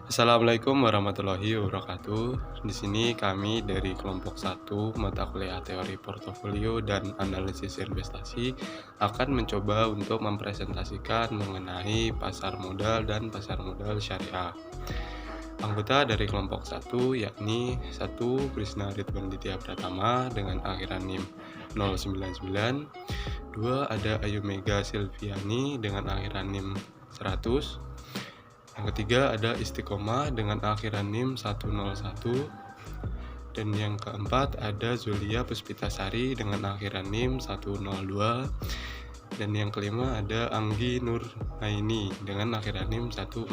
Assalamualaikum warahmatullahi wabarakatuh. Di sini kami dari kelompok 1 mata kuliah teori portofolio dan analisis investasi akan mencoba untuk mempresentasikan mengenai pasar modal dan pasar modal syariah. Anggota dari kelompok 1 yakni 1 Krisna Ridwan Ditya Pratama dengan akhiran NIM 099, 2 ada Ayu Mega Silviani dengan akhiran NIM 100. Yang ketiga ada Istiqomah dengan akhiran NIM 101, dan yang keempat ada Zulia Puspitasari dengan akhiran NIM 102, dan yang kelima ada Anggi Nurhaini dengan akhiran NIM 146.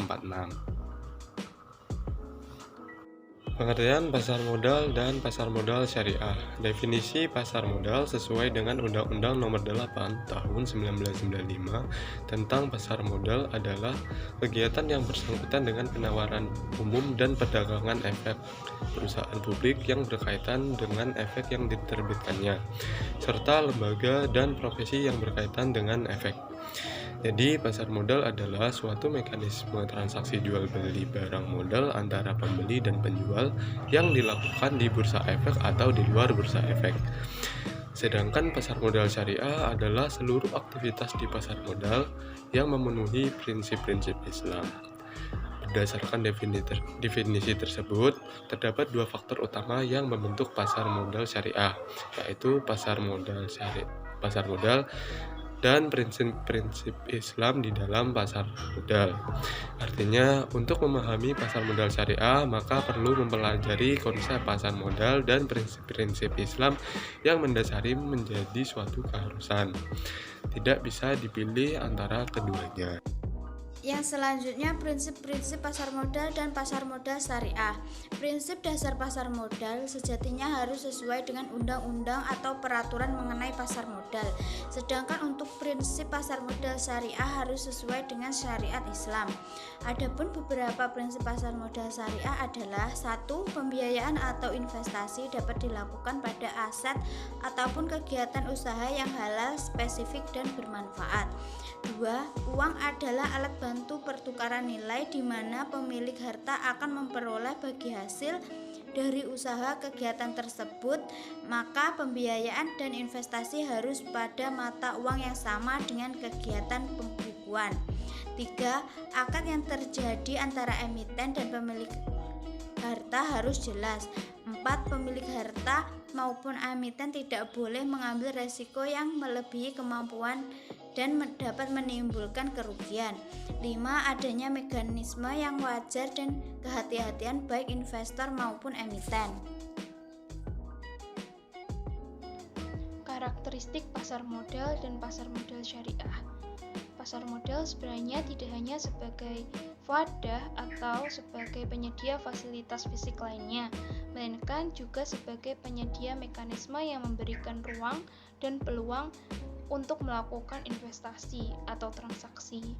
Pengertian pasar modal dan pasar modal syariah. Definisi pasar modal sesuai dengan Undang-Undang Nomor 8 Tahun 1995 tentang pasar modal adalah kegiatan yang bersangkutan dengan penawaran umum dan perdagangan efek perusahaan publik yang berkaitan dengan efek yang diterbitkannya, serta lembaga dan profesi yang berkaitan dengan efek. Jadi, pasar modal adalah suatu mekanisme transaksi jual beli barang modal antara pembeli dan penjual yang dilakukan di bursa efek atau di luar bursa efek. Sedangkan pasar modal syariah adalah seluruh aktivitas di pasar modal yang memenuhi prinsip-prinsip Islam. Berdasarkan definisi tersebut, terdapat dua faktor utama yang membentuk pasar modal syariah, yaitu pasar modal dan prinsip-prinsip Islam di dalam pasar modal. Artinya, untuk memahami pasar modal syariah, maka perlu mempelajari konsep pasar modal dan prinsip-prinsip Islam yang mendasari menjadi suatu keharusan. Tidak bisa dipilih antara keduanya. Yang selanjutnya, prinsip-prinsip pasar modal dan pasar modal syariah. Prinsip dasar pasar modal sejatinya harus sesuai dengan undang-undang atau peraturan mengenai pasar modal. Sedangkan untuk prinsip pasar modal syariah harus sesuai dengan syariat Islam. Adapun beberapa prinsip pasar modal syariah adalah: 1. Pembiayaan atau investasi dapat dilakukan pada aset ataupun kegiatan usaha yang halal, spesifik, dan bermanfaat. 2. Uang adalah alat bantu pertukaran nilai di mana pemilik harta akan memperoleh bagi hasil dari usaha kegiatan tersebut, maka pembiayaan dan investasi harus pada mata uang yang sama dengan kegiatan pembukuan. 3. Akad yang terjadi antara emiten dan pemilik harta harus jelas. 4. Pemilik harta maupun emiten tidak boleh mengambil resiko yang melebihi kemampuan dan dapat menimbulkan kerugian. 5. Adanya mekanisme yang wajar dan kehati-hatian baik investor maupun emiten. Karakteristik pasar modal dan pasar modal syariah. Pasar modal sebenarnya tidak hanya sebagai wadah atau sebagai penyedia fasilitas fisik lainnya, melainkan juga sebagai penyedia mekanisme yang memberikan ruang dan peluang untuk melakukan investasi atau transaksi.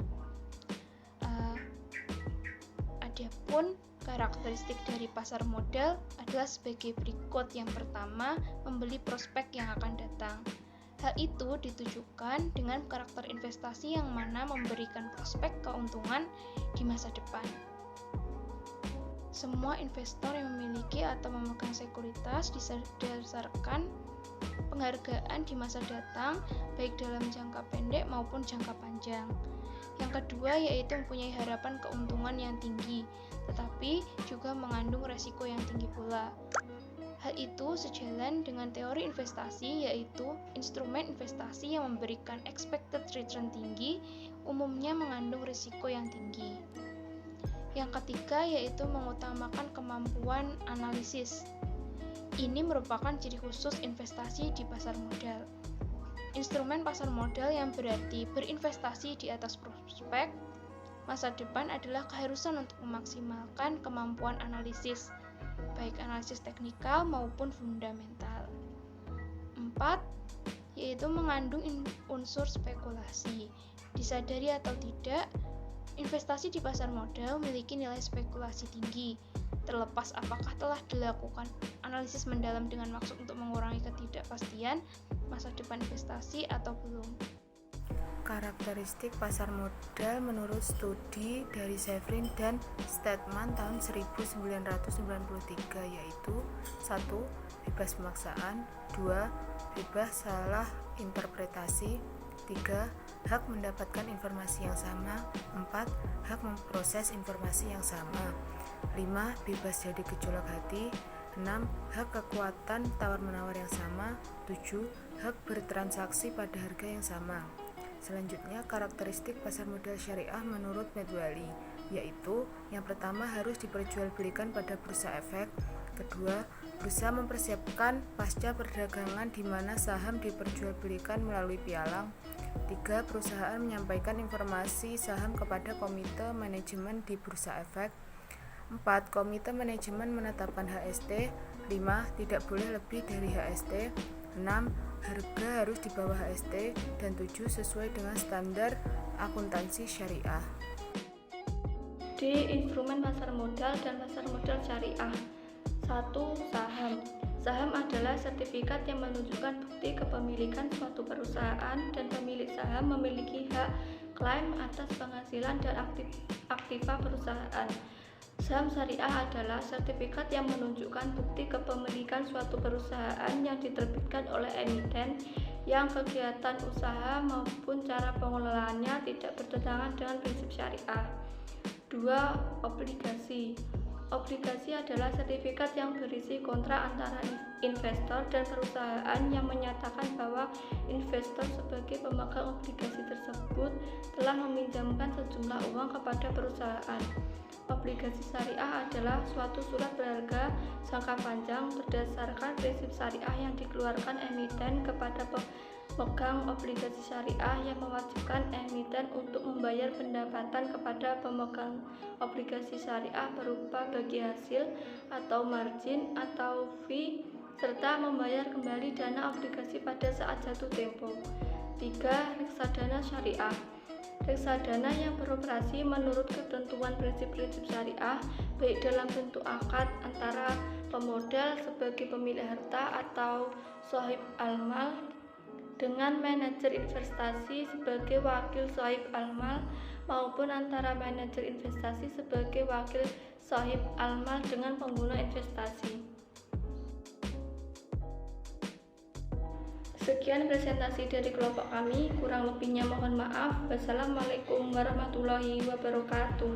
Adapun karakteristik dari pasar modal adalah sebagai berikut. Yang pertama, membeli prospek yang akan datang. Hal itu ditujukan dengan karakter investasi yang mana memberikan prospek keuntungan di masa depan. Semua investor yang memiliki atau memegang sekuritas didasarkan penghargaan di masa datang, baik dalam jangka pendek maupun jangka panjang. Yang kedua yaitu mempunyai harapan keuntungan yang tinggi, tetapi juga mengandung resiko yang tinggi pula. Hal itu sejalan dengan teori investasi, yaitu instrumen investasi yang memberikan expected return tinggi, umumnya mengandung risiko yang tinggi. Yang ketiga yaitu mengutamakan kemampuan analisis. Ini merupakan ciri khusus investasi di pasar modal. Instrumen pasar modal yang berarti berinvestasi di atas prospek masa depan adalah keharusan untuk memaksimalkan kemampuan analisis, baik analisis teknikal maupun fundamental. 4. Yaitu mengandung unsur spekulasi. Disadari atau tidak, investasi di pasar modal memiliki nilai spekulasi tinggi, terlepas apakah telah dilakukan analisis mendalam dengan maksud untuk mengurangi ketidakpastian masa depan investasi atau belum. karakteristik pasar modal menurut studi dari Shevrin dan Stedman tahun 1993, yaitu 1. Bebas pemaksaan, 2. Bebas salah interpretasi, 3. Hak mendapatkan informasi yang sama, 4. Hak memproses informasi yang sama, 5. Bebas jadi gejolak hati, 6. Hak kekuatan tawar-menawar yang sama, 7. Hak bertransaksi pada harga yang sama. Selanjutnya, karakteristik pasar modal syariah menurut Medwali, yaitu yang pertama harus diperjualbelikan pada bursa efek, kedua, bursa mempersiapkan pasca perdagangan di mana saham diperjualbelikan melalui pialang, 3. Perusahaan menyampaikan informasi saham kepada komite manajemen di bursa efek, 4. Komite manajemen menetapkan HST, 5. Tidak boleh lebih dari HST, 6. Harga harus di bawah HST, dan 7. Sesuai dengan standar akuntansi syariah. D. Instrumen pasar modal dan pasar modal syariah. 1. Saham. Saham adalah sertifikat yang menunjukkan bukti kepemilikan suatu perusahaan dan pemilik saham memiliki hak klaim atas penghasilan dan aktiva perusahaan. Saham syariah adalah sertifikat yang menunjukkan bukti kepemilikan suatu perusahaan yang diterbitkan oleh emiten yang kegiatan usaha maupun cara pengelolaannya tidak bertentangan dengan prinsip syariah. 2. Obligasi. Obligasi adalah sertifikat yang berisi kontrak antara investor dan perusahaan yang menyatakan bahwa investor sebagai pemegang obligasi tersebut telah meminjamkan sejumlah uang kepada perusahaan. Obligasi syariah adalah suatu surat berharga jangka panjang berdasarkan prinsip syariah yang dikeluarkan emiten kepada pemegang obligasi syariah yang mewajibkan emiten untuk membayar pendapatan kepada pemegang obligasi syariah berupa bagi hasil atau margin atau fee serta membayar kembali dana obligasi pada saat jatuh tempo. 3. Reksadana syariah. Reksadana yang beroperasi menurut ketentuan prinsip-prinsip syariah baik dalam bentuk akad antara pemodal sebagai pemilik harta atau shahib al-mal dengan manajer investasi sebagai wakil shahib al-mal maupun antara manajer investasi sebagai wakil shahib al-mal dengan pengguna investasi. Sekian presentasi dari kelompok kami, kurang lebihnya mohon maaf. Wassalamualaikum warahmatullahi wabarakatuh.